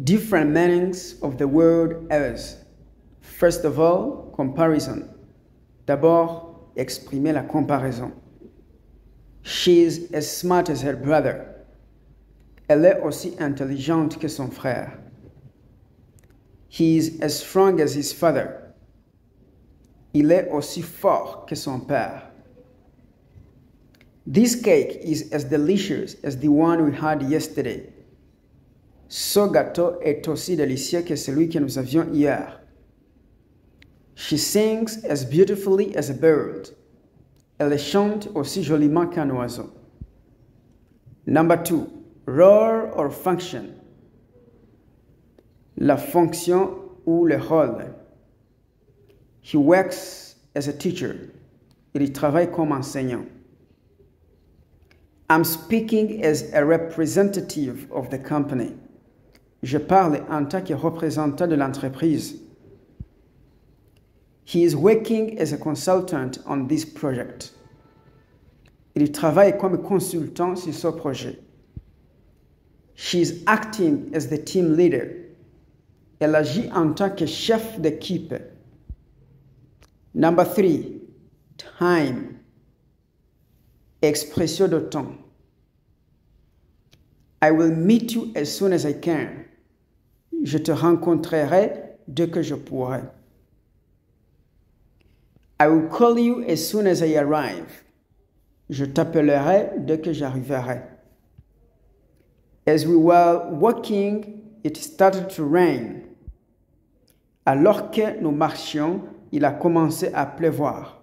Different meanings of the word as. First of all, comparison. D'abord, exprimer la comparaison. She is as smart as her brother. Elle est aussi intelligente que son frère. He is as strong as his father. Il est aussi fort que son père. This cake is as delicious as the one we had yesterday. Ce gâteau est aussi délicieux que celui que nous avions hier. She sings as beautifully as a bird. Elle chante aussi joliment qu'un oiseau. Number 2. Role or function. La fonction ou le rôle. He works as a teacher. Il travaille comme enseignant. I'm speaking as a representative of the company. Je parle en tant que représentant de l'entreprise. He is working as a consultant on this project. Il travaille comme consultant sur ce projet. She is acting as the team leader. Elle agit en tant que chef d'équipe. Number 3. Time. Expression de temps. I will meet you as soon as I can. Je te rencontrerai dès que je pourrai. I will call you as soon as I arrive. Je t'appellerai dès que j'arriverai. As we were walking, it started to rain. Alors que nous marchions, il a commencé à pleuvoir.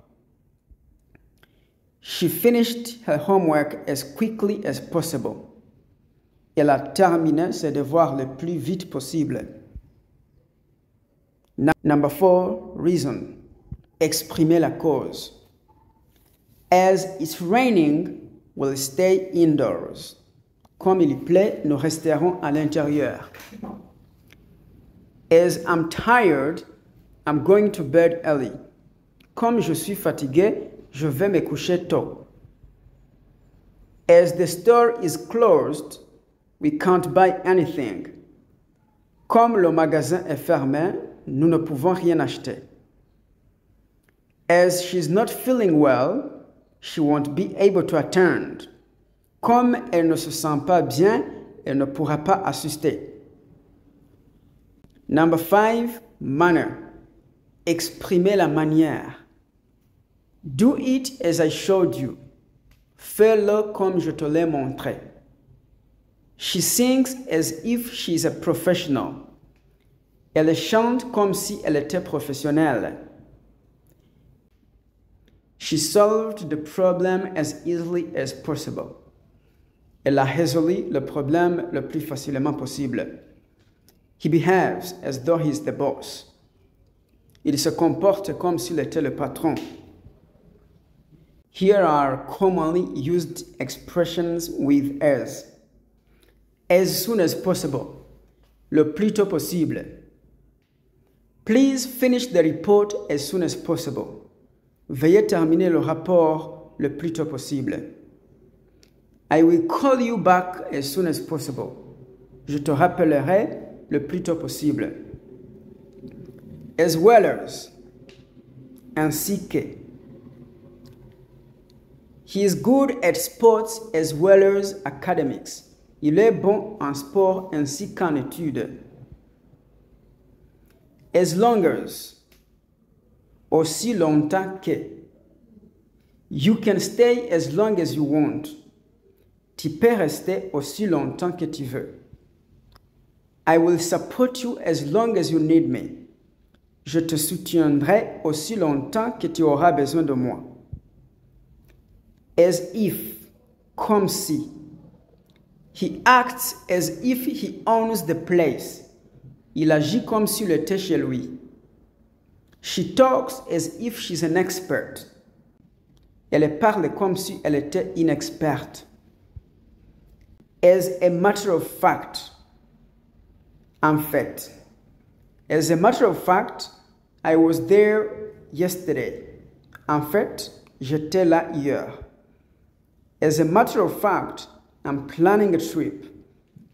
She finished her homework as quickly as possible. Elle a terminé ses devoirs le plus vite possible. Number 4, reason. Exprimer la cause. As it's raining, we'll stay indoors. Comme il pleut, nous resterons à l'intérieur. As I'm tired, I'm going to bed early. Comme je suis fatigué, je vais me coucher tôt. As the store is closed, we can't buy anything. Comme le magasin est fermé, nous ne pouvons rien acheter. As she's not feeling well, she won't be able to attend. Comme elle ne se sent pas bien, elle ne pourra pas assister. Number 5, manner. Exprimer la manière. Do it as I showed you. Fais-le comme je te l'ai montré. She sings as if she is a professional. Elle chante comme si elle était professionnelle. She solved the problem as easily as possible. Elle a résolu le problème le plus facilement possible. He behaves as though he is the boss. Il se comporte comme s'il était le patron. Here are commonly used expressions with as. As soon as possible. Le plus tôt possible. Please finish the report as soon as possible. Veuillez terminer le rapport le plus tôt possible. I will call you back as soon as possible. Je te rappellerai le plus tôt possible. As well as. Ainsi que. He is good at sports as well as academics. Il est bon en sport ainsi qu'en études. As long as. Aussi longtemps que. You can stay as long as you want. Tu peux rester aussi longtemps que tu veux. I will support you as long as you need me. Je te soutiendrai aussi longtemps que tu auras besoin de moi. As if, comme si. He acts as if he owns the place. Il agit comme s'il était chez lui. She talks as if she's an expert. Elle parle comme si elle était inexperte. As a matter of fact. En fait. As a matter of fact, I was there yesterday. En fait, j'étais là hier. As a matter of fact, I'm planning a trip.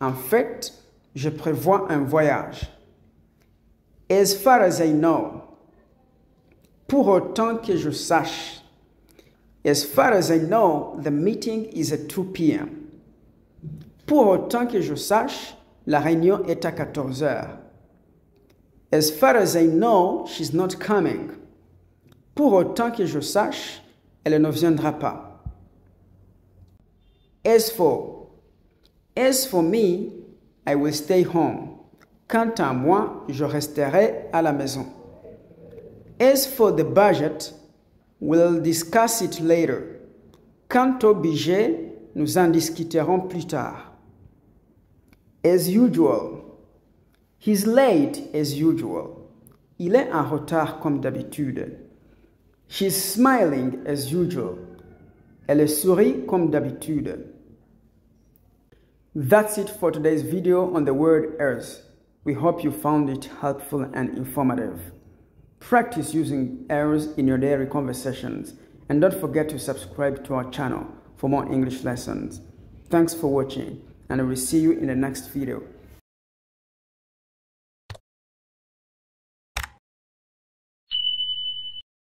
En fait, Je prévois un voyage. As far as I know. Pour autant que je sache. As far as I know, the meeting is at 2 p.m. Pour autant que je sache, la réunion est à 14 heures. As far as I know, she's not coming. Pour autant que je sache, elle ne viendra pas. As for me, I will stay home. Quant à moi, je resterai à la maison. As for the budget, we'll discuss it later. Quant au budget, nous en discuterons plus tard. As usual. He's late as usual. Il est en retard comme d'habitude. She's smiling as usual. Elle sourit comme d'habitude. That's it for today's video on the word as. We hope you found it helpful and informative. Practice using as in your daily conversations, and don't forget to subscribe to our channel for more English lessons. Thanks for watching, and I will see you in the next video.